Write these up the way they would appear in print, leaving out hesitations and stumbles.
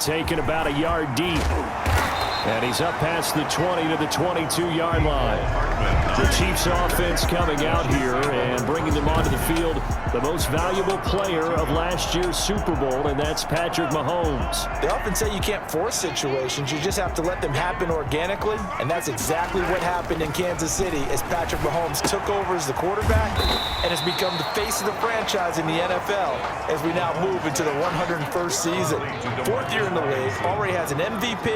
taken about a yard deep. And he's up past the 20 to the 22-yard line. The Chiefs offense coming out here and bringing them onto the field, the most valuable player of last year's Super Bowl, and that's Patrick Mahomes. They often say you can't force situations. You just have to let them happen organically, and that's exactly what happened in Kansas City as Patrick Mahomes took over as the quarterback and has become the face of the franchise in the NFL as we now move into the 101st season. 4th year in the league, already has an MVP,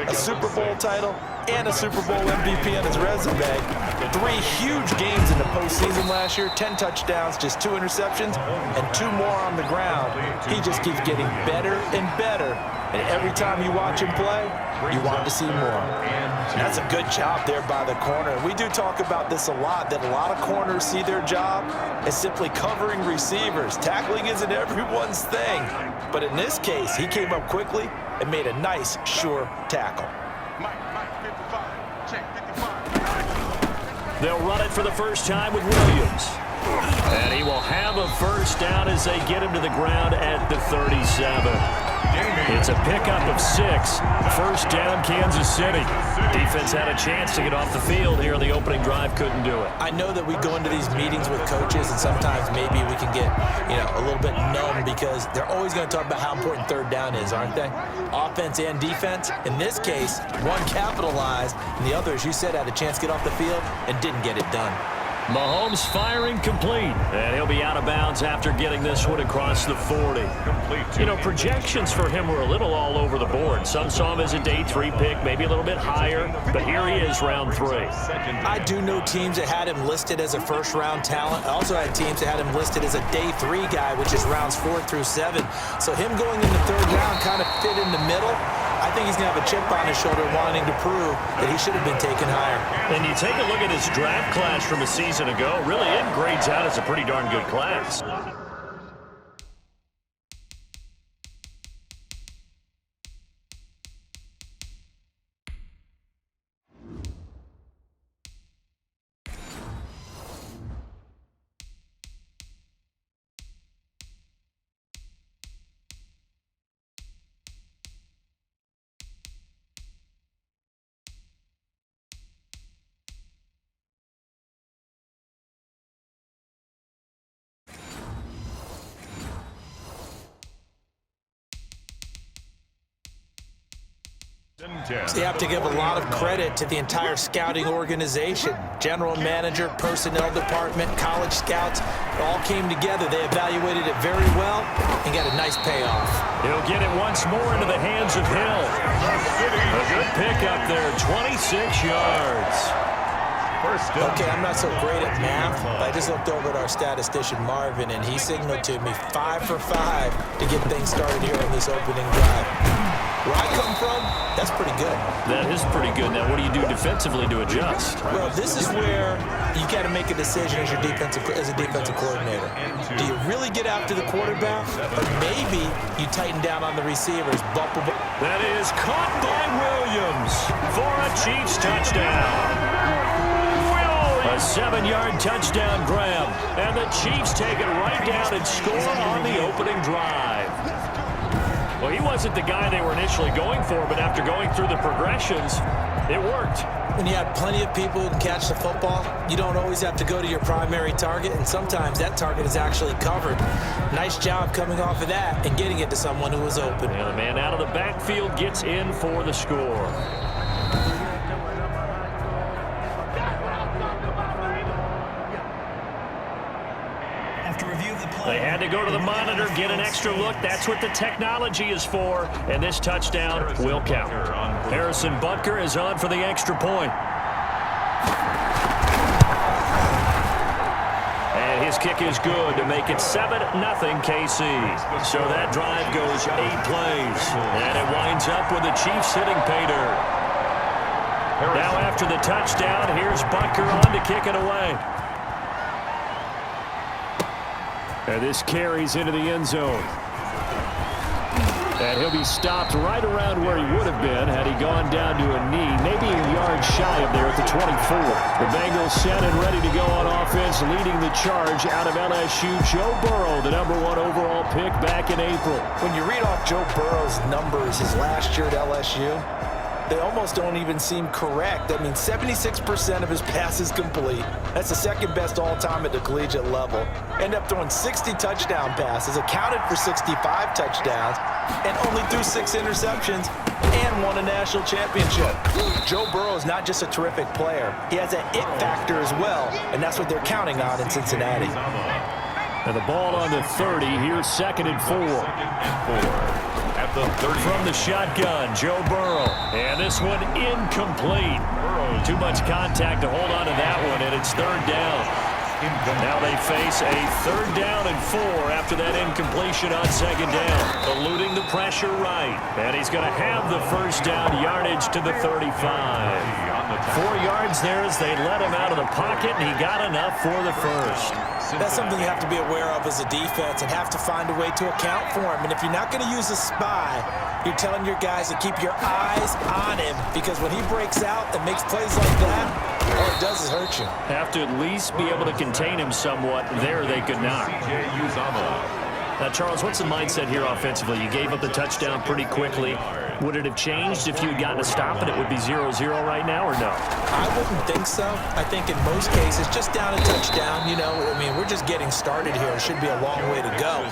a Super Bowl title, and a Super Bowl MVP on his resume. 3 huge games in the postseason last year, 10 touchdowns, just 2 interceptions, and 2 more on the ground. He just keeps getting better and better, and every time you watch him play, you want to see more. And that's a good job there by the corner. We do talk about this a lot, that a lot of corners see their job as simply covering receivers. Tackling isn't everyone's thing, but in this case, he came up quickly and made a nice, sure tackle. They'll run it for the first time with Williams. And he will have a first down as they get him to the ground at the 37. It's a pickup of 6. First down, Kansas City. Defense had a chance to get off the field here. The opening drive couldn't do it. I know that we go into these meetings with coaches, and sometimes maybe we can get, a little bit numb because they're always going to talk about how important third down is, aren't they? Offense and defense. In this case, one capitalized, and the other, as you said, had a chance to get off the field and didn't get it done. Mahomes firing complete, and he'll be out of bounds after getting this one across the 40. Projections for him were a little all over the board. Some saw him as a day 3 pick, maybe a little bit higher, but here he is, round 3. I do know teams that had him listed as a first-round talent. I also had teams that had him listed as a day 3 guy, which is rounds 4 through 7. So him going in the 3rd round kind of fit in the middle. I think he's going to have a chip on his shoulder wanting to prove that he should have been taken higher. And you take a look at his draft class from a season ago, really it grades out as a pretty darn good class. So you have to give a lot of credit to the entire scouting organization. General manager, personnel department, college scouts, it all came together. They evaluated it very well and got a nice payoff. He'll get it once more into the hands of Hill. A good pickup there, 26 yards. Okay, I'm not so great at math, but I just looked over at our statistician, Marvin, and he signaled to me 5 for 5 to get things started here on this opening drive. Where I come from, that's pretty good. That is pretty good. Now, what do you do defensively to adjust? Well, this is where you got to make a decision as a defensive coordinator. Do you really get after the quarterback, or maybe you tighten down on the receivers? That is caught by Williams for a Chiefs touchdown. A 7-yard touchdown grab, and the Chiefs take it right down and score on the opening drive. Well, he wasn't the guy they were initially going for, but after going through the progressions, it worked. When you have plenty of people who can catch the football, you don't always have to go to your primary target, and sometimes that target is actually covered. Nice job coming off of that and getting it to someone who was open. And the man out of the backfield gets in for the score. They had to go to the monitor, get an extra look. That's what the technology is for, and this touchdown will count. Harrison Butker is on for the extra point. And his kick is good to make it 7-0 KC. So that drive goes 8 plays, and it winds up with the Chiefs hitting pay dirt. Now after the touchdown, here's Butker on to kick it away. And this carries into the end zone. And he'll be stopped right around where he would have been had he gone down to a knee, maybe a yard shy of there at the 24. The Bengals set and ready to go on offense, leading the charge out of LSU. Joe Burrow, the #1 overall pick back in April. When you read off Joe Burrow's numbers his last year at LSU, they almost don't even seem correct. I mean, 76% of his passes complete. That's the second best all-time at the collegiate level. Ended up throwing 60 touchdown passes, accounted for 65 touchdowns, and only threw 6 interceptions and won a national championship. Joe Burrow is not just a terrific player. He has an it factor as well, and that's what they're counting on in Cincinnati. And the ball on the 30. Here's 2nd and 4. At the 30. From the shotgun, Joe Burrow. And this one incomplete. Too much contact to hold on to that one, and it's 3rd down. Now they face a 3rd down and 4 after that incompletion on 2nd down. Eluding the pressure right. And he's going to have the 1st down, yardage to the 35. 4 yards there as they let him out of the pocket, and he got enough for the 1st. That's something you have to be aware of as a defense and have to find a way to account for him. And if you're not going to use a spy, you're telling your guys to keep your eyes on him, because when he breaks out and makes plays like that, all it does is hurt you. Have to at least be able to contain him somewhat. There they could not. Now, Charles, what's the mindset here offensively? You gave up the touchdown pretty quickly. Would it have changed if you had gotten a stop and it would be 0-0 right now, or no? I wouldn't think so. I think in most cases, just down a touchdown, you know, I mean, we're just getting started here. It should be a long way to go.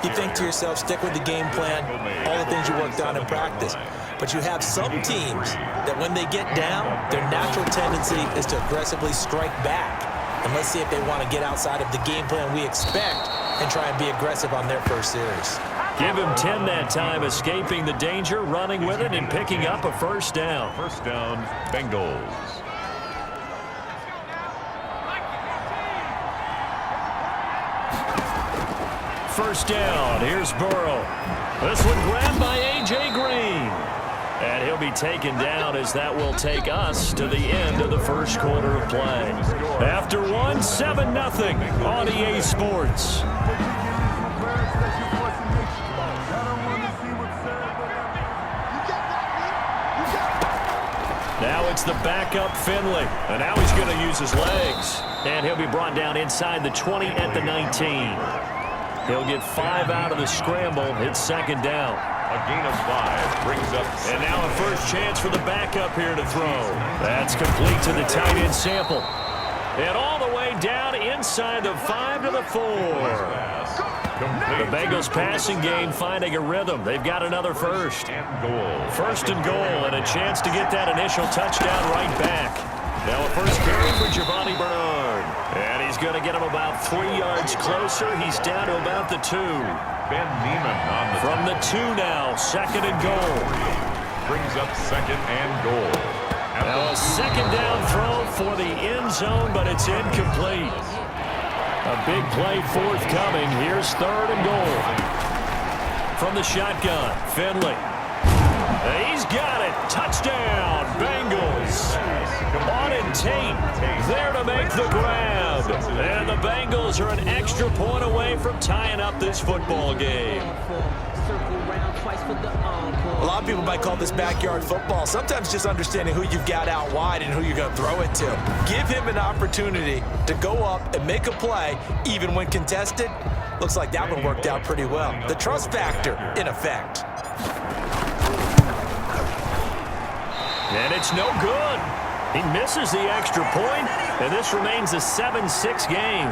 You think to yourself, stick with the game plan, all the things you worked on in practice. But you have some teams that when they get down, their natural tendency is to aggressively strike back. And let's see if they want to get outside of the game plan we expect and try and be aggressive on their first series. Give him 10 that time, escaping the danger, running with it, and picking up a 1st down. 1st down, Bengals. First down, here's Burrow. This one grabbed by A.J. Green. And he'll be taken down as that will take us to the end of the 1st quarter of play. After one, 7-0 on EA Sports. Now it's the backup Finley. And now he's going to use his legs. And he'll be brought down inside the 20 at the 19. He'll get 5 out of the scramble. It's 2nd down. A gain of 5 brings up. And now a first chance for the backup here to throw. That's complete to the tight end Sample. And all the way down inside the 5 to the 4. The Bengals passing game finding a rhythm. They've got another 1st. First and goal, and a chance to get that initial touchdown right back. Now a first carry for Giovanni Bernard. And he's going to get him about 3 yards closer. He's down to about the 2. Ben Neiman on the From the 2 now, 2nd and goal. Brings up 2nd and goal. Now a 2nd down throw for the end zone, but it's incomplete. A big play forthcoming. Here's 3rd and goal. From the shotgun, Finley. He's got it. Touchdown, Bengals. On and Tate there to make the grab. And the Bengals are an extra point away from tying up this football game. A lot of people might call this backyard football. Sometimes just understanding who you've got out wide and who you're going to throw it to. Give him an opportunity to go up and make a play, even when contested. Looks like that one worked out pretty well. The trust factor, in effect. And it's no good. He misses the extra point, and this remains a 7-6 game.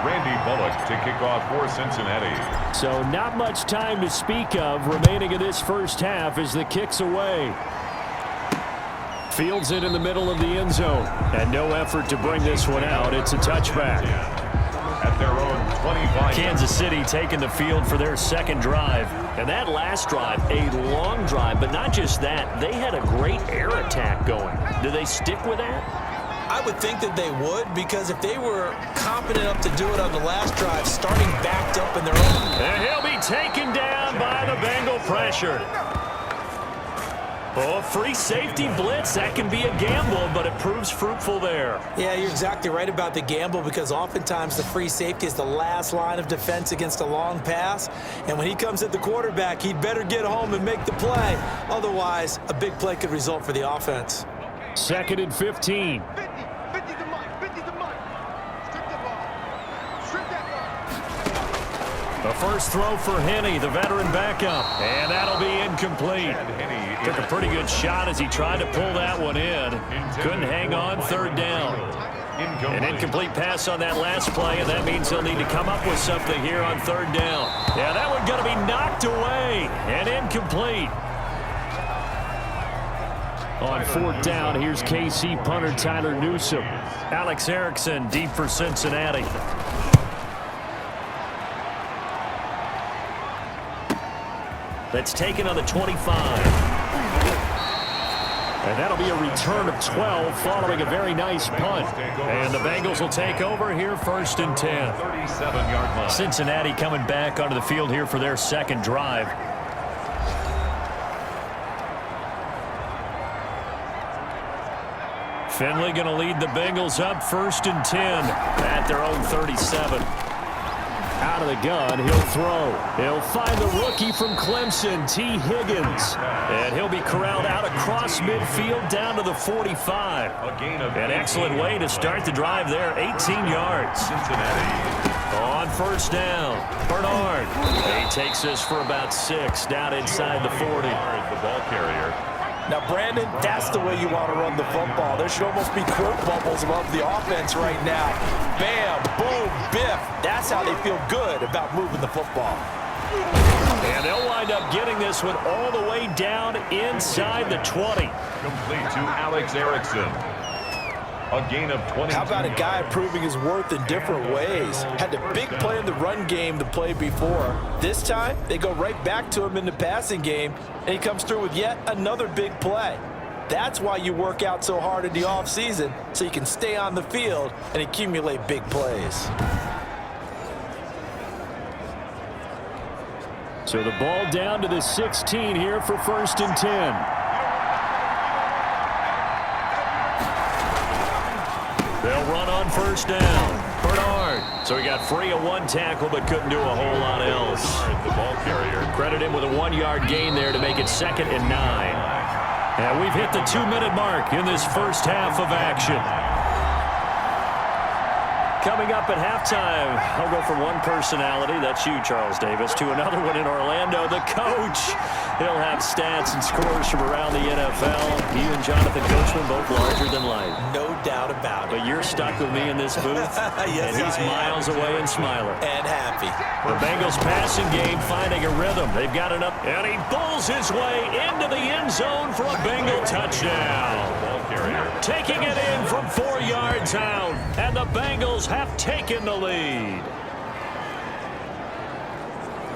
Randy Bullock to kick off for Cincinnati. So not much time to speak of remaining in this first half as the kick's away. Fields it in the middle of the end zone, and no effort to bring this one out. It's a touchback. At their own 25. Kansas City taking the field for their 2nd drive. And that last drive, a long drive, but not just that. They had a great air attack going. Do they stick with that? I would think that they would, because if they were confident enough to do it on the last drive, starting backed up in their own. And he'll be taken down by the Bengal pressure. Oh, a free safety blitz. That can be a gamble, but it proves fruitful there. Yeah, you're exactly right about the gamble because oftentimes the free safety is the last line of defense against a long pass. And when he comes at the quarterback, he'd better get home and make the play. Otherwise, a big play could result for the offense. 2nd and 15. The first throw for Henney, the veteran backup, and that'll be incomplete. Took a pretty good shot as he tried to pull that one in. Couldn't hang on 3rd down. An incomplete pass on that last play, and that means he'll need to come up with something here on 3rd down. Yeah, that one going to be knocked away and incomplete. On 4th down, here's KC punter Tyler Newsome. Alex Erickson deep for Cincinnati. That's taken on the 25. And that'll be a return of 12 following a very nice punt. And the Bengals will take over here 1st and 10. 37-yard line. Cincinnati coming back onto the field here for their second drive. Finley going to lead the Bengals up 1st and 10 at their own 37. Out of the gun, he'll throw. He'll find the rookie from Clemson, T. Higgins. And he'll be corralled out across midfield down to the 45. An excellent way to start the drive there, 18 yards. Cincinnati. On 1st down, Bernard. He takes this for about 6 down inside the 40. The ball carrier. Now, Brandon, that's the way you want to run the football. There should almost be quote bubbles above the offense right now. Bam, boom, biff. That's how they feel good about moving the football. And they'll wind up getting this one all the way down inside the 20. Complete to Alex Erickson. A gain of 20. How about a guy proving his worth in different ways? Had the big play in the run game to play before. This time, they go right back to him in the passing game, and he comes through with yet another big play. That's why you work out so hard in the offseason, so you can stay on the field and accumulate big plays. So the ball down to the 16 here for 1st and 10. They'll run on 1st down. Bernard. So he got free of 1 tackle, but couldn't do a whole lot else. The ball carrier. Credit him with a 1-yard gain there to make it 2nd and 9. And we've hit the 2-minute mark in this first half of action. Coming up at halftime, I'll go from one personality, that's you, Charles Davis, to another one in Orlando, the coach. He'll have stats and scores from around the NFL. You and Jonathan Coachman both larger than life. No doubt about it. But you're stuck with me in this booth, yes, and he's miles away and smiling. And happy. The Bengals passing game finding a rhythm. They've got it up, and he pulls his way into the end zone for a Bengal touchdown. Taking it in from 4 yards out, and the Bengals have taken the lead.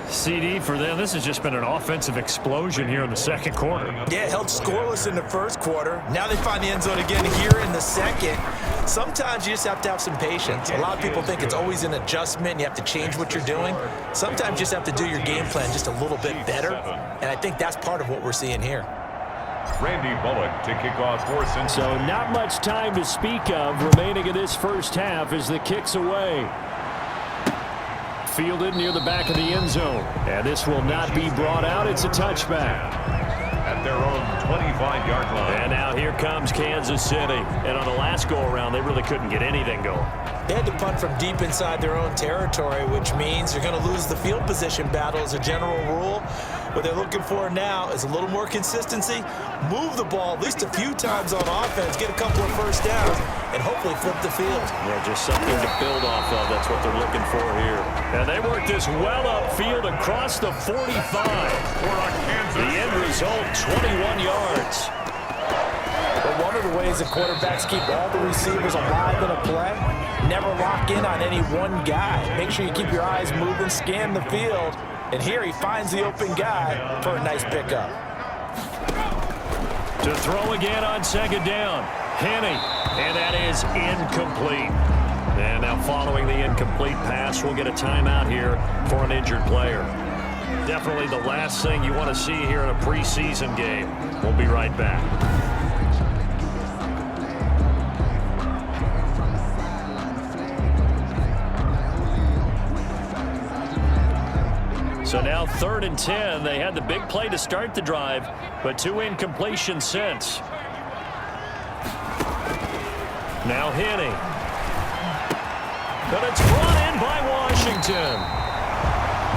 CD for them. This has just been an offensive explosion here in the second quarter. Yeah, held scoreless in the first quarter. Now they find the end zone again here in the second. Sometimes you just have to have some patience. A lot of people think it's always an adjustment. You have to change what you're doing. Sometimes you just have to do your game plan just a little bit better. And I think that's part of what we're seeing here. Randy Bullock to kick off for Cincinnati. So not much time to speak of remaining in this first half as the kick's away. Fielded near the back of the end zone. And this will not be brought out. It's a touchback. At their own 25-yard line. And now here comes Kansas City. And on the last go-around, they really couldn't get anything going. They had to punt from deep inside their own territory, which means they're going to lose the field position battle as a general rule. What they're looking for now is a little more consistency, move the ball at least a few times on offense, get a couple of first downs, and hopefully flip the field. Yeah, just something to build off of. That's what they're looking for here. And they work this well upfield across the 45. The end result, 21 yards. But one of the ways the quarterbacks keep all the receivers alive in a play, never lock in on any one guy. Make sure you keep your eyes moving, scan the field, and here he finds the open guy for a nice pickup. To throw again on second down, Henney, and that is incomplete. And now following the incomplete pass, we'll get a timeout here for an injured player. Definitely the last thing you want to see here in a preseason game. We'll be right back. So now 3rd and 10. They had the big play to start the drive, but 2 incompletions since. Now Henning. But it's brought in by Washington.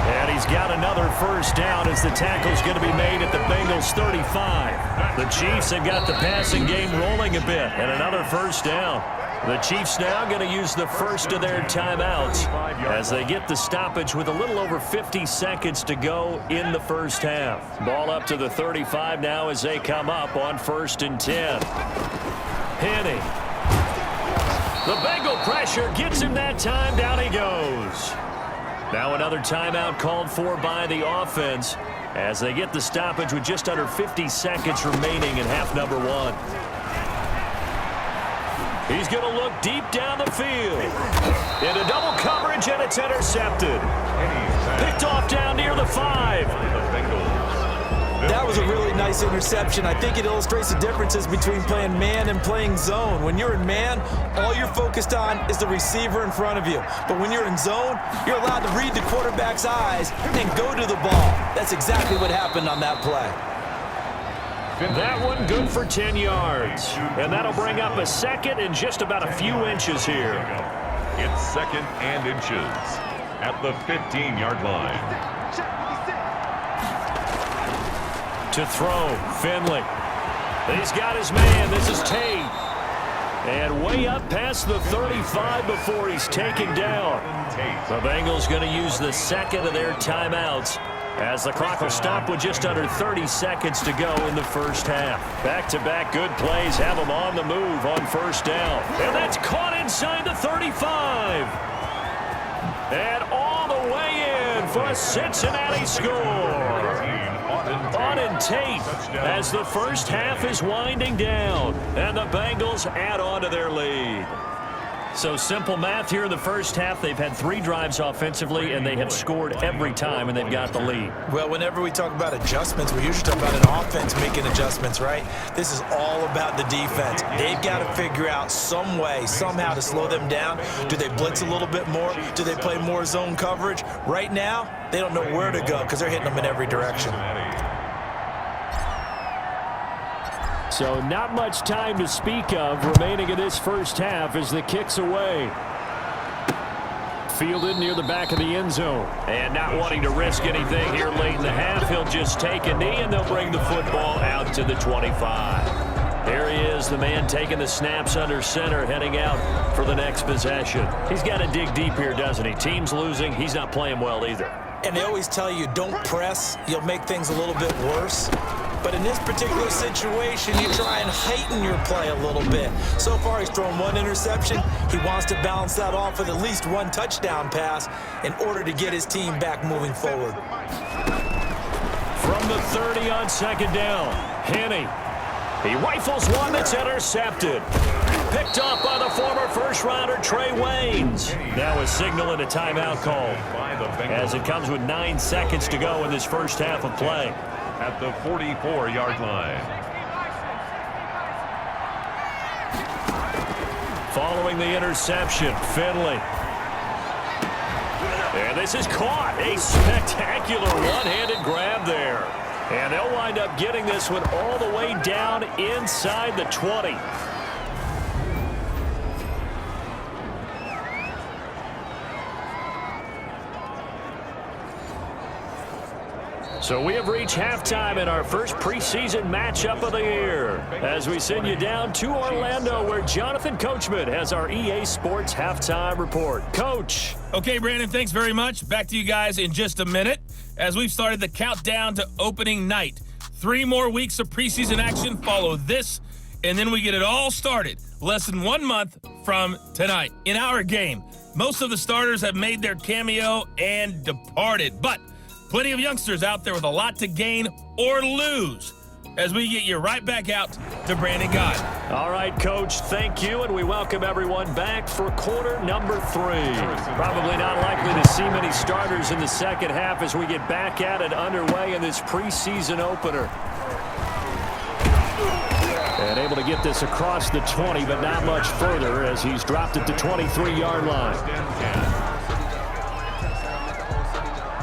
And he's got another first down as the tackle's going to be made at the Bengals 35. The Chiefs have got the passing game rolling a bit, and another first down. The Chiefs now going to use the first of their timeouts as they get the stoppage with a little over 50 seconds to go in the first half. Ball up to the 35 now as they come up on 1st and 10. Henning. The Bengal pressure gets him that time. Down he goes. Now another timeout called for by the offense as they get the stoppage with just under 50 seconds remaining in half number 1. He's going to look deep down the field. Into double coverage, and it's intercepted. Picked off down near the 5. That was a really nice interception. I think it illustrates the differences between playing man and playing zone. When you're in man, all you're focused on is the receiver in front of you. But when you're in zone, you're allowed to read the quarterback's eyes and go to the ball. That's exactly what happened on that play. That one good for 10 yards. And that'll bring up a second and just about a few inches here. It's 2nd and inches at the 15-yard line. To throw, Finley. He's got his man. This is Tate. And way up past the 35 before he's taken down. The Bengals going to use the second of their timeouts as the clock will stop with just under 30 seconds to go in the first half. Back-to-back good plays have them on the move on 1st down. And that's caught inside the 35. And all the way in for a Cincinnati score. Auden Tate as the first half is winding down, and the Bengals add on to their lead. So simple math here in the first half. They've had 3 drives offensively, and they have scored every time, and they've got the lead. Well, whenever we talk about adjustments, we usually talk about an offense making adjustments, right? This is all about the defense. They've got to figure out some way, somehow to slow them down. Do they blitz a little bit more? Do they play more zone coverage? Right now, they don't know where to go because they're hitting them in every direction. So not much time to speak of remaining in this first half as the kick's away. Fielded near the back of the end zone. And not wanting to risk anything here late in the half, he'll just take a knee and they'll bring the football out to the 25. Here he is, the man taking the snaps under center, heading out for the next possession. He's got to dig deep here, doesn't he? Team's losing. He's not playing well either. And they always tell you, don't press. You'll make things a little bit worse. But in this particular situation, you try and heighten your play a little bit. So far, he's thrown 1 interception. He wants to balance that off with at least 1 touchdown pass in order to get his team back moving forward. From the 30 on 2nd down, Henning. He rifles one that's intercepted. Picked off by the former first-rounder Trey Waynes. Now a signal and a timeout call as it comes with 9 seconds to go in this first half of play. At the 44-yard line. Following the interception, Finley. And this is caught. A spectacular one-handed grab there. And they'll wind up getting this one all the way down inside the 20. So we have reached halftime in our first preseason matchup of the year as we send you down to Orlando where Jonathan Coachman has our EA Sports halftime report. Coach. Okay, Brandon, thanks very much. Back to you guys in just a minute as we've started the countdown to opening night. 3 more weeks of preseason action follow this, and then we get it all started less than 1 month from tonight. In our game, most of the starters have made their cameo and departed, but plenty of youngsters out there with a lot to gain or lose as we get you right back out to Brandon God. All right, Coach, thank you, and we welcome everyone back for quarter number 3. Probably not likely to see many starters in the second half as we get back at it underway in this preseason opener. And able to get this across the 20, but not much further as he's dropped it to 23-yard line.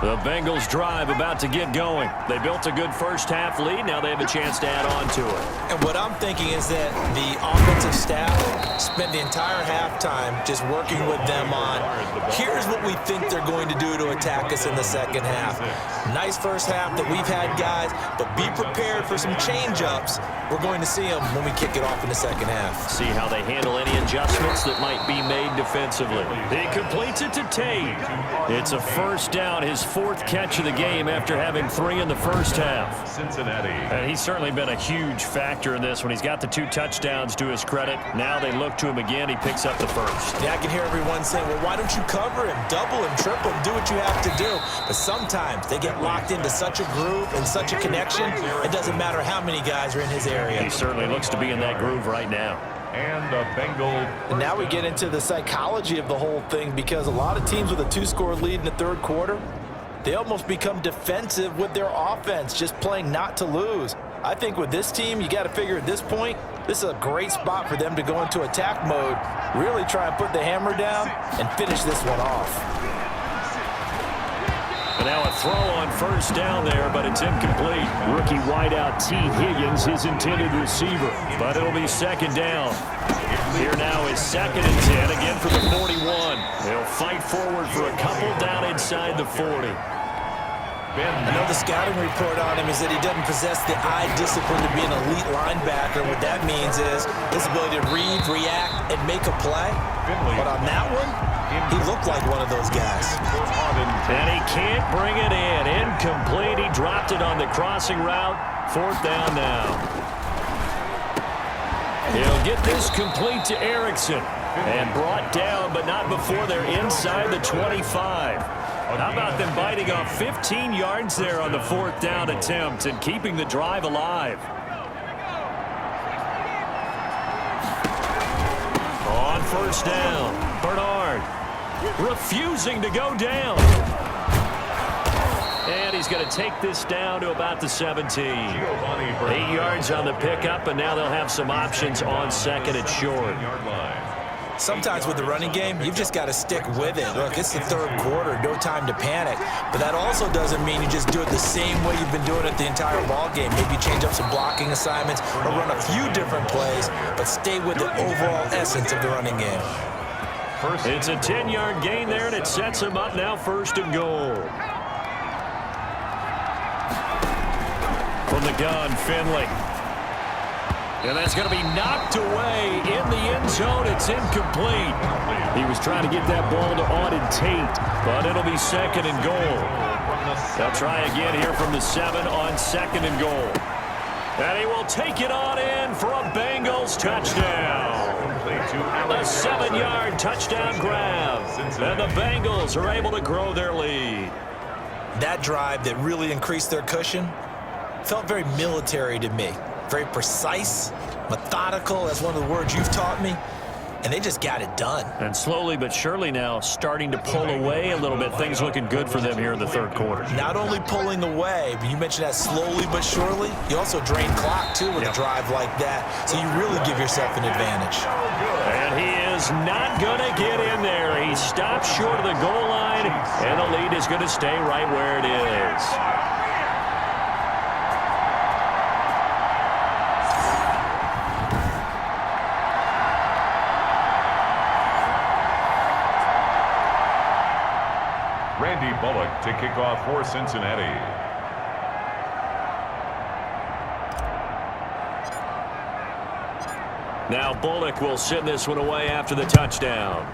The Bengals drive about to get going. They built a good first half lead. Now they have a chance to add on to it. And what I'm thinking is that the offensive staff spent the entire halftime just working with them on, here's what we think they're going to do to attack us in the second half. Nice first half that we've had, guys, but be prepared for some change-ups. We're going to see them when we kick it off in the second half. See how they handle any adjustments that might be made defensively. He completes it to Tate. It's a first down, his 4th catch of the game after having 3 in the first half. Cincinnati. And he's certainly been a huge factor in this when he's got the 2 touchdowns to his credit. Now they look to him again. He picks up the first. Yeah, I can hear everyone saying, well, why don't you cover him, double him, triple him, do what you have to do. But sometimes they get locked into such a groove and such a connection, it doesn't matter how many guys are in his area. He certainly looks to be in that groove right now. And a Bengal. And now we get into the psychology of the whole thing, because a lot of teams with a 2-score lead in the third quarter, they almost become defensive with their offense, just playing not to lose. I think with this team, you got to figure at this point, this is a great spot for them to go into attack mode, really try and put the hammer down and finish this one off. And now a throw on first down there, but it's incomplete. Rookie wideout T. Higgins, his intended receiver. But it'll be second down. Here now is 2nd and 10, again for the 41. They'll fight forward for a couple down inside the 40. I know the scouting report on him is that he doesn't possess the eye discipline to be an elite linebacker. What that means is his ability to read, react, and make a play. But on that one, he looked like one of those guys. And he can't bring it in. Incomplete. He dropped it on the crossing route. 4th down now. He'll get this complete to Erickson. And brought down, but not before they're inside the 25. How about them biting off 15 yards there on the 4th down attempt and keeping the drive alive? On first down, Bernard refusing to go down. And he's going to take this down to about the 17. 8 yards on the pickup, and now they'll have some options on 2nd and short. Sometimes with the running game, you've just got to stick with it. Look, it's the third quarter, no time to panic. But that also doesn't mean you just do it the same way you've been doing it the entire ball game. Maybe change up some blocking assignments or run a few different plays, but stay with the overall essence of the running game. It's a 10-yard gain there, and it sets him up now 1st and goal. From the gun, Finley. And that's going to be knocked away in the end zone. It's incomplete. He was trying to get that ball to Auden Tate, but it'll be 2nd and goal. They'll try again here from the 7 on 2nd and goal. And he will take it on in for a Bengals touchdown. A 7-yard touchdown grab. And the Bengals are able to grow their lead. That drive that really increased their cushion felt very military to me. Very precise, methodical, that's one of the words you've taught me, and they just got it done. And slowly but surely now starting to pull away a little bit. Things looking good for them here in the third quarter. Not only pulling away, but you mentioned that slowly but surely, you also drain clock too with a drive like that, so you really give yourself an advantage. And he is not going to get in there. He stops short of the goal line, and the lead is going to stay right where it is. Bullock to kick off for Cincinnati. Now Bullock will send this one away after the touchdown.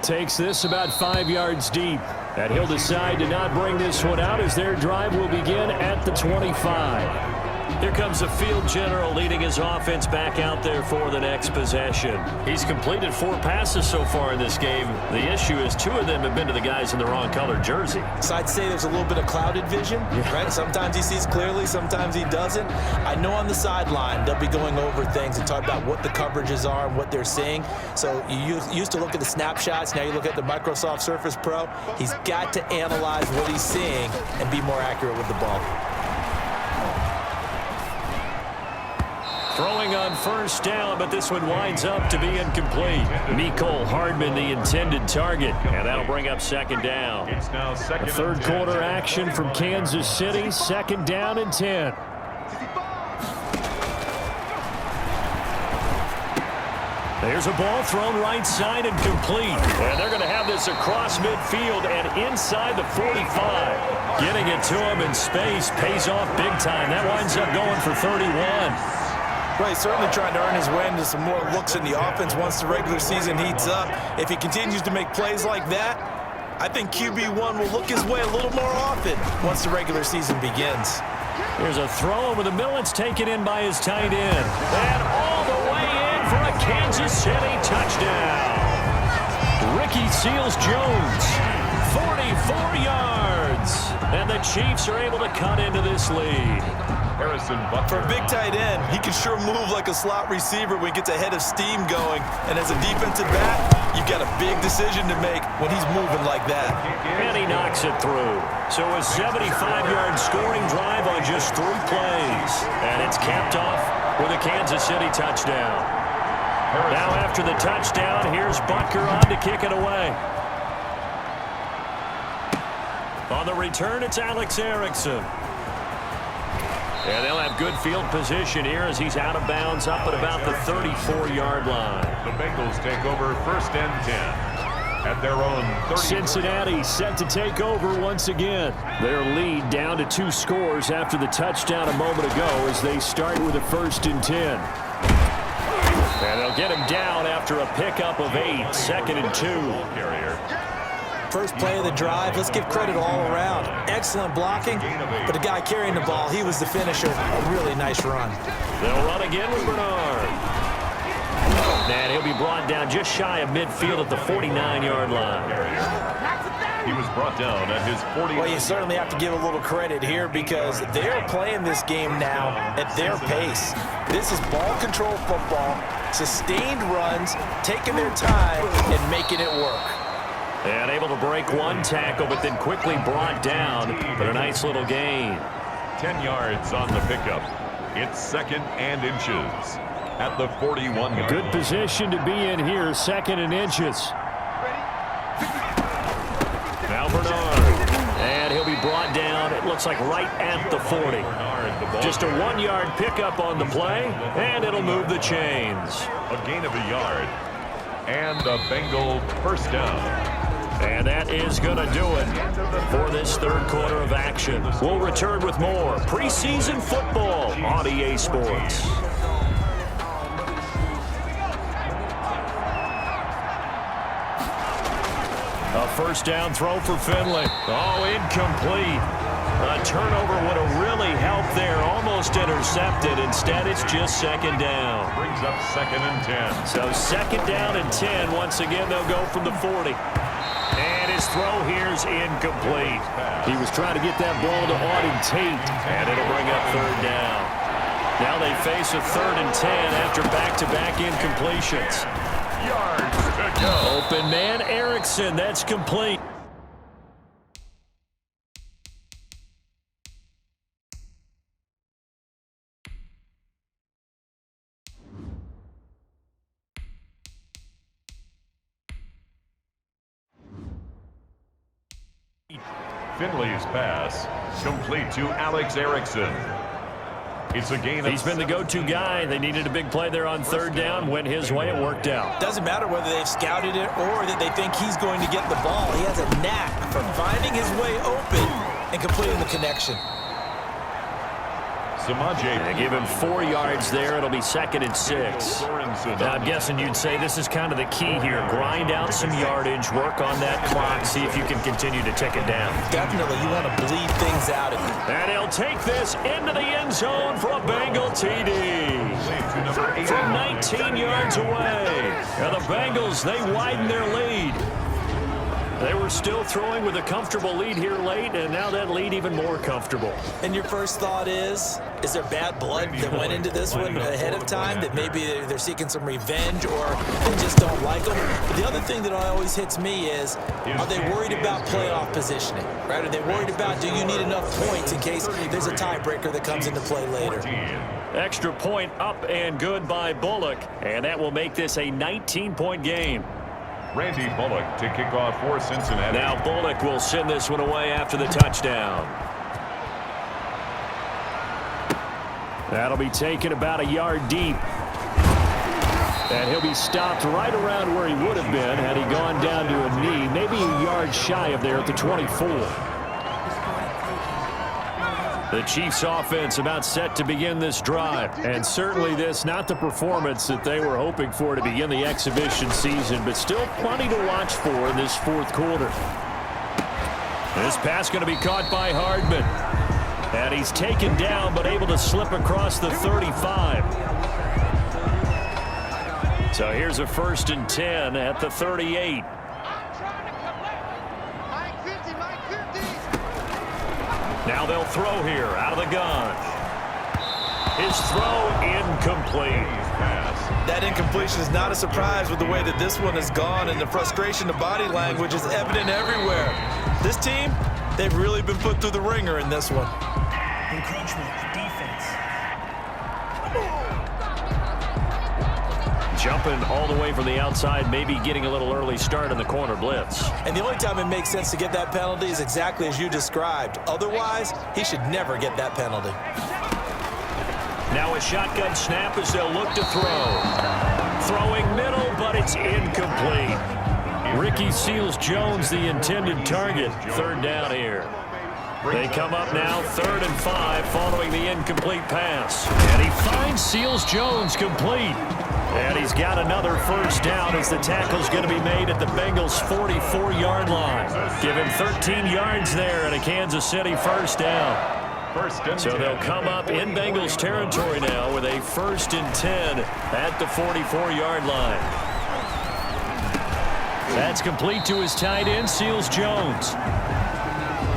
Takes this about 5 yards deep. And he'll decide to not bring this one out as their drive will begin at the 25. Here comes the field general leading his offense back out there for the next possession. He's completed 4 passes so far in this game. The issue is 2 of them have been to the guys in the wrong colored jersey. So I'd say there's a little bit of clouded vision, right? Sometimes he sees clearly, sometimes he doesn't. I know on the sideline they'll be going over things and talk about what the coverages are and what they're seeing. So you used to look at the snapshots, now you look at the Microsoft Surface Pro. He's got to analyze what he's seeing and be more accurate with the ball. Throwing on first down, but this one winds up to be incomplete. Mecole Hardman, the intended target, and that'll bring up second down. It's now second A third and 10. quarter action from Kansas City, second down and 10. There's a ball thrown right side and complete. And they're going to have this across midfield and inside the 45. Getting it to him in space pays off big time. That winds up going for 31. Well, he's certainly trying to earn his way into some more looks in the offense once the regular season heats up. If he continues to make plays like that, I think QB1 will look his way a little more often once the regular season begins. Here's a throw over the middle. It's taken in by his tight end. And all the way in for a Kansas City touchdown. Ricky Seals-Jones, 44 yards. And the Chiefs are able to cut into this lead. For a big tight end, he can sure move like a slot receiver when he gets a head of steam going. And as a defensive back, you've got a big decision to make when he's moving like that. And he knocks it through. So a 75-yard scoring drive on just 3 plays. And it's capped off with a Kansas City touchdown. Now after the touchdown, here's Butker on to kick it away. On the return, it's Alex Erickson. And they'll have good field position here as he's out of bounds up at about the 34-yard line. The Bengals take over first and 10 at their own 30. Cincinnati set to take over once again. Their lead down to 2 scores after the touchdown a moment ago as they start with a first and 10. And they'll get him down after a pickup of 8, second and 2. Carrier. First play of the drive, let's give credit all around. Excellent blocking, but the guy carrying the ball, he was the finisher. A really nice run. They'll run again with Bernard. And he'll be brought down just shy of midfield at the 49-yard line. He was brought down at his 40. Well, you certainly have to give a little credit here because they're playing this game now at their pace. This is ball control football, sustained runs, taking their time and making it work. And able to break one tackle, but then quickly brought down. But a nice little gain. 10 yards on the pickup. It's second and inches at the 41-yard. Good position to be in here, second and inches. Now Bernard. And he'll be brought down, it looks like right at the 40. Just a 1-yard pickup on the play, and it'll move the chains. A gain of a yard. And a Bengal first down. And that is going to do it for this third quarter of action. We'll return with more preseason football on EA Sports. A first down throw for Finley. Oh, incomplete. A turnover would have really helped there. Almost intercepted. Instead, it's just second down. Brings up second and 10. So second down and 10. Once again, they'll go from the 40. And his throw here's incomplete. He was trying to get that ball to Auden Tate, and it'll bring up third down. Now they face a third and 10 after back-to-back incompletions. Yards to go. Open man Erickson, that's complete. Finley's pass complete to Alex Erickson. It's a gain of... He's been the go-to guy. They needed a big play there on third down. Went his way. It worked out. Doesn't matter whether they've scouted it or that they think he's going to get the ball. He has a knack for finding his way open and completing the connection. And give him 4 yards there. It'll be 2nd and 6. Now, I'm guessing you'd say this is kind of the key here. Grind out some yardage, work on that clock, see if you can continue to tick it down. Definitely. You want to bleed things out of you. And he'll take this into the end zone for a Bengal TD. From 19 yards away. And the Bengals, they widen their lead. They were still throwing with a comfortable lead here late, and now that lead even more comfortable. And your first thought is there bad blood that went into this one ahead of time, that maybe they're seeking some revenge or they just don't like them? But the other thing that always hits me is, are they worried about playoff positioning, right? Are they worried about, do you need enough points in case there's a tiebreaker that comes into play later? Extra point up and good by Bullock, and that will make this a 19-point game. Randy Bullock to kick off for Cincinnati. Now Bullock will send this one away after the touchdown. That'll be taken about a yard deep. And he'll be stopped right around where he would have been had he gone down to a knee, maybe a yard shy of there at the 24. The Chiefs offense about set to begin this drive. And certainly this, not the performance that they were hoping for to begin the exhibition season, but still plenty to watch for in this 4th quarter. This pass going to be caught by Hardman. And he's taken down, but able to slip across the 35. So here's a 1st and 10 at the 38. Now they'll throw here out of the gun. His throw incomplete. That incompletion is not a surprise with the way that this one has gone, and the frustration, the body language is evident everywhere. This team, they've really been put through the ringer in this one. Encroachment, defense. Jumping all the way from the outside, maybe getting a little early start in the corner blitz. And the only time it makes sense to get that penalty is exactly as you described. Otherwise, he should never get that penalty. Now a shotgun snap as they'll look to throw. Throwing middle, but it's incomplete. Ricky Seals-Jones, the intended target. 3rd down here. They come up now 3rd and 5 following the incomplete pass. And he finds Seals-Jones complete. And he's got another 1st down as the tackle's going to be made at the Bengals' 44-yard line. Give him 13 yards there and a Kansas City 1st down. So they'll come up in Bengals territory now with a 1st and 10 at the 44-yard line. That's complete to his tight end, Seals-Jones.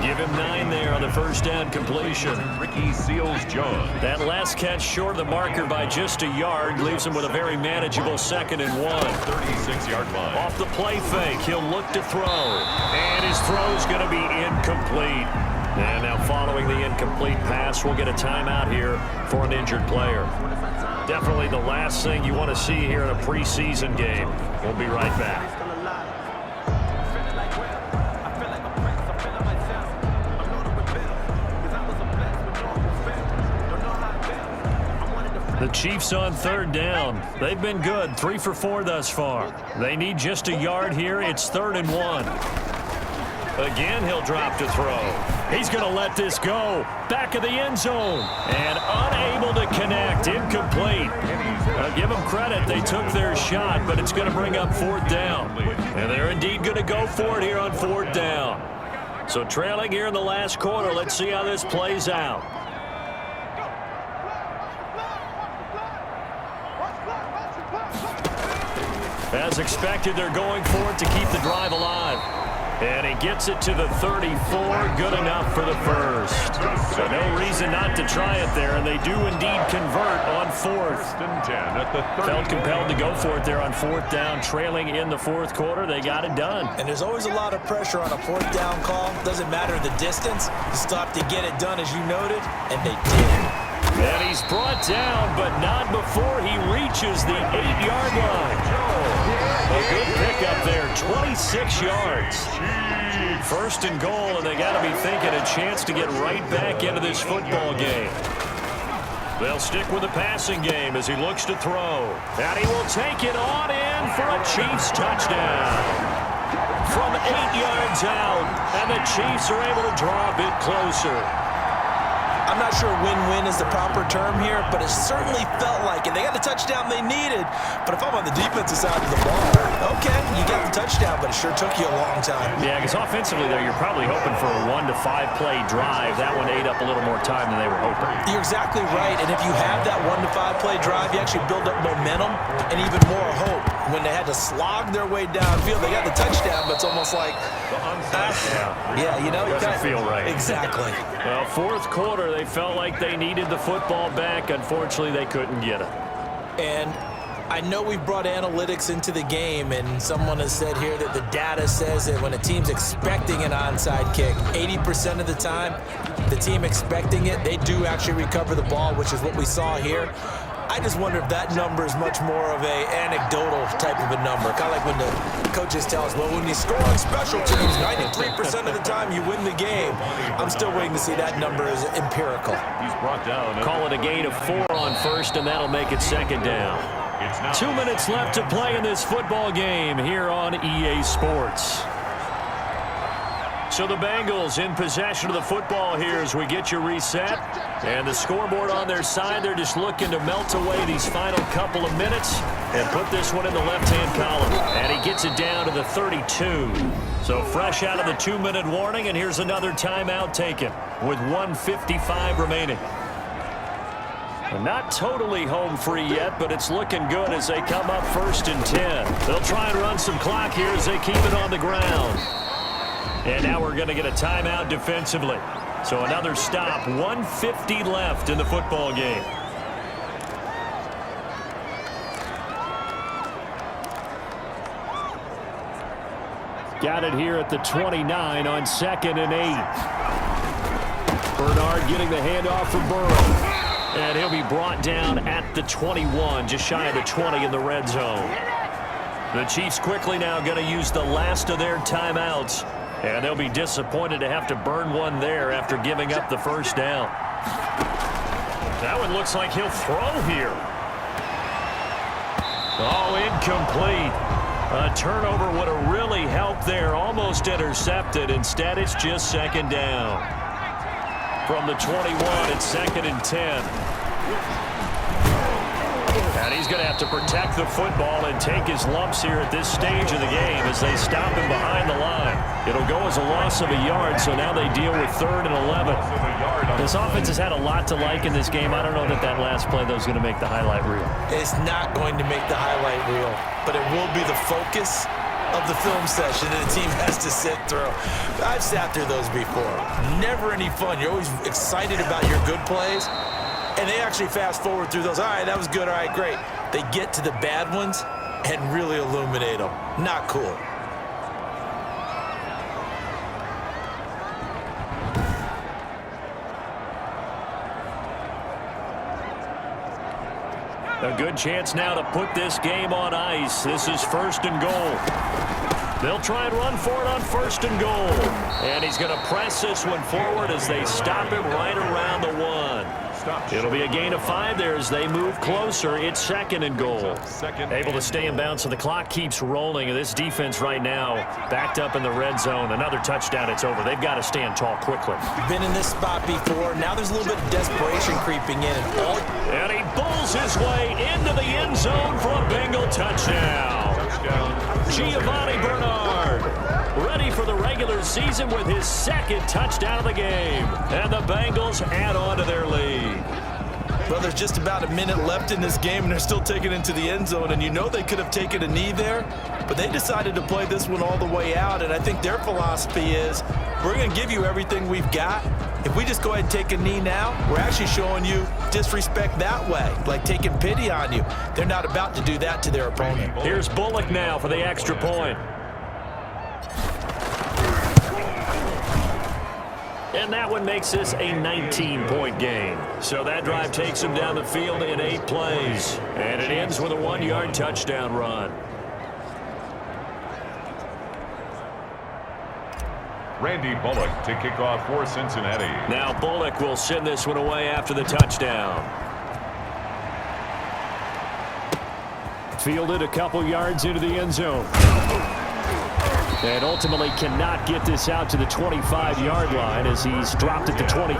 Give him 9 there on the 1st down completion. Ricky Seals-Jones. That last catch short of the marker by just a yard leaves him with a very manageable 2nd and 1. 36-yard line. Off the play fake, he'll look to throw. And his throw's going to be incomplete. And now following the incomplete pass, we'll get a timeout here for an injured player. Definitely the last thing you want to see here in a preseason game. We'll be right back. The Chiefs on 3rd down. They've been good, 3 for 4 thus far. They need just a yard here. It's 3rd and 1. Again, he'll drop to throw. He's going to let this go. Back of the end zone. And unable to connect. Incomplete. Give them credit. They took their shot, but it's going to bring up 4th down. And they're indeed going to go for it here on 4th down. So trailing here in the last quarter. Let's see how this plays out. As expected, they're going for it to keep the drive alive. And he gets it to the 34. Good enough for the 1st. So no reason not to try it there, and they do indeed convert on 4th. And 10 at the 30. Felt compelled to go for it there on 4th down, trailing in the 4th quarter. They got it done. And there's always a lot of pressure on a 4th down call. Doesn't matter the distance. You stop to get it done, as you noted, and they did. And he's brought down, but not before he reaches the 8-yard line. A good pickup there, 26 yards. 1st and goal, and they got to be thinking a chance to get right back into this football game. They'll stick with the passing game as he looks to throw. And he will take it on in for a Chiefs touchdown. From 8 yards out, and the Chiefs are able to draw a bit closer. I'm not sure win-win is the proper term here, but it certainly felt like it. They got the touchdown they needed, but if I'm on the defensive side of the ball, okay, you got the touchdown, but it sure took you a long time. Yeah, because offensively, though, you're probably hoping for a 1 to 5 play drive. That one ate up a little more time than they were hoping. You're exactly right, and if you have that 1 to 5 play drive, you actually build up momentum and even more hope. When they had to slog their way downfield, they got the touchdown, but it's almost like, you know, you doesn't feel right. Exactly. Well, fourth quarter, they felt like they needed the football back. Unfortunately, they couldn't get it. And I know we've brought analytics into the game, and someone has said here that the data says that when a team's expecting an onside kick, 80% of the time, the team expecting it, they do actually recover the ball, which is what we saw here. I just wonder if that number is much more of a anecdotal type of a number. Kind of like when the coaches tell us, well, when you score on special teams, 93% of the time you win the game. I'm still waiting to see that number is empirical. He's brought down. Call it a gain of 4 on first, and that'll make it second down. 2 minutes left to play in this football game here on EA Sports. So the Bengals in possession of the football here as we get you reset. And the scoreboard on their side, they're just looking to melt away these final couple of minutes and put this one in the left-hand column. And he gets it down to the 32. So fresh out of the 2-minute warning, and here's another timeout taken with 1:55 remaining. Not totally home free yet, but it's looking good as they come up 1st and 10. They'll try and run some clock here as they keep it on the ground. And now we're going to get a timeout defensively. So another stop, 1:50 left in the football game. Got it here at the 29 on 2nd and 8. Bernard getting the handoff from Burrow. And he'll be brought down at the 21, just shy of the 20 in the red zone. The Chiefs quickly now going to use the last of their timeouts. And they'll be disappointed to have to burn one there after giving up the first down. That one looks like he'll throw here. Oh, incomplete. A turnover would have really helped there. Almost intercepted. Instead, it's just second down. From the 21, it's 2nd and 10. And he's going to have to protect the football and take his lumps here at this stage of the game as they stop him behind the line. It'll go as a loss of a yard, so now they deal with 3rd and 11. This offense has had a lot to like in this game. I don't know that that last play, though, is going to make the highlight reel. It's not going to make the highlight reel, but it will be the focus of the film session that the team has to sit through. I've sat through those before. Never any fun. You're always excited about your good plays. And they actually fast forward through those. All right, that was good. All right, great. They get to the bad ones and really illuminate them. Not cool. A good chance now to put this game on ice. This is 1st and goal. They'll try and run for it on 1st and goal. And he's going to press this one forward as they stop him right around the 1. It'll be a gain of 5 there as they move closer. It's 2nd and goal. Able to stay in bounds, so the clock keeps rolling. And this defense right now backed up in the red zone. Another touchdown, it's over. They've got to stand tall quickly. Been in this spot before. Now there's a little bit of desperation creeping in. And he bulls his way into the end zone for a Bengal touchdown. Giovanni Bernard, ready for the regular season with his 2nd touchdown of the game. And the Bengals add on to their lead. Well, there's just about a minute left in this game, and they're still taking it into the end zone. And you know they could have taken a knee there, but they decided to play this one all the way out. And I think their philosophy is, we're going to give you everything we've got. If we just go ahead and take a knee now, we're actually showing you disrespect that way, like taking pity on you. They're not about to do that to their opponent. Here's Bullock now for the extra point. And that one makes this a 19-point game. So that drive takes him down the field in 8 plays. And it ends with a 1-yard touchdown run. Randy Bullock to kick off for Cincinnati. Now Bullock will send this one away after the touchdown. Fielded a couple yards into the end zone. And ultimately cannot get this out to the 25-yard line as he's dropped at the 23.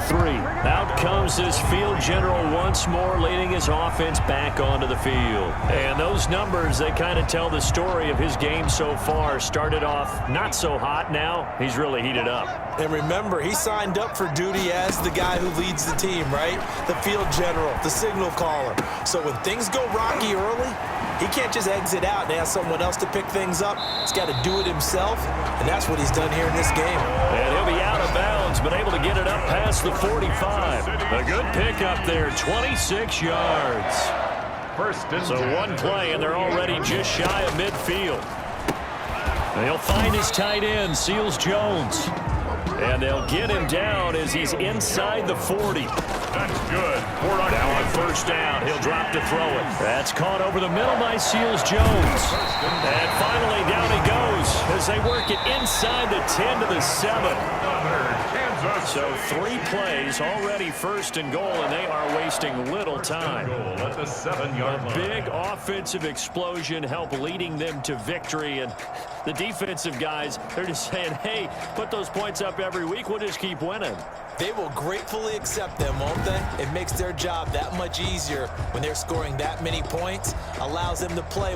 Out comes this field general once more, leading his offense back onto the field. And those numbers, they kind of tell the story of his game so far. Started off not so hot. Now he's really heated up. And remember, he signed up for duty as the guy who leads the team, right? The field general, the signal caller. So when things go rocky early, he can't just exit out and ask someone else to pick things up. He's got to do it himself, and that's what he's done here in this game. And he'll be out of bounds, but able to get it up past the 45. A good pickup there, 26 yards. First and So 10. one play, and they're already just shy of midfield. And he'll find his tight end, Seals Jones. And they'll get him down as he's inside the 40. That's good. Now on first down, he'll drop to throw it. That's caught over the middle by Seals Jones. And finally, down he goes as they work it inside the 10 to the 7. So 3 plays, already first and goal, and they are wasting little time. Goal at the 7-yard line. Big offensive explosion help leading them to victory. And the defensive guys, they're just saying, hey, put those points up every week. We'll just keep winning. They will gratefully accept them, won't they? It makes their job that much easier when they're scoring that many points, allows them to play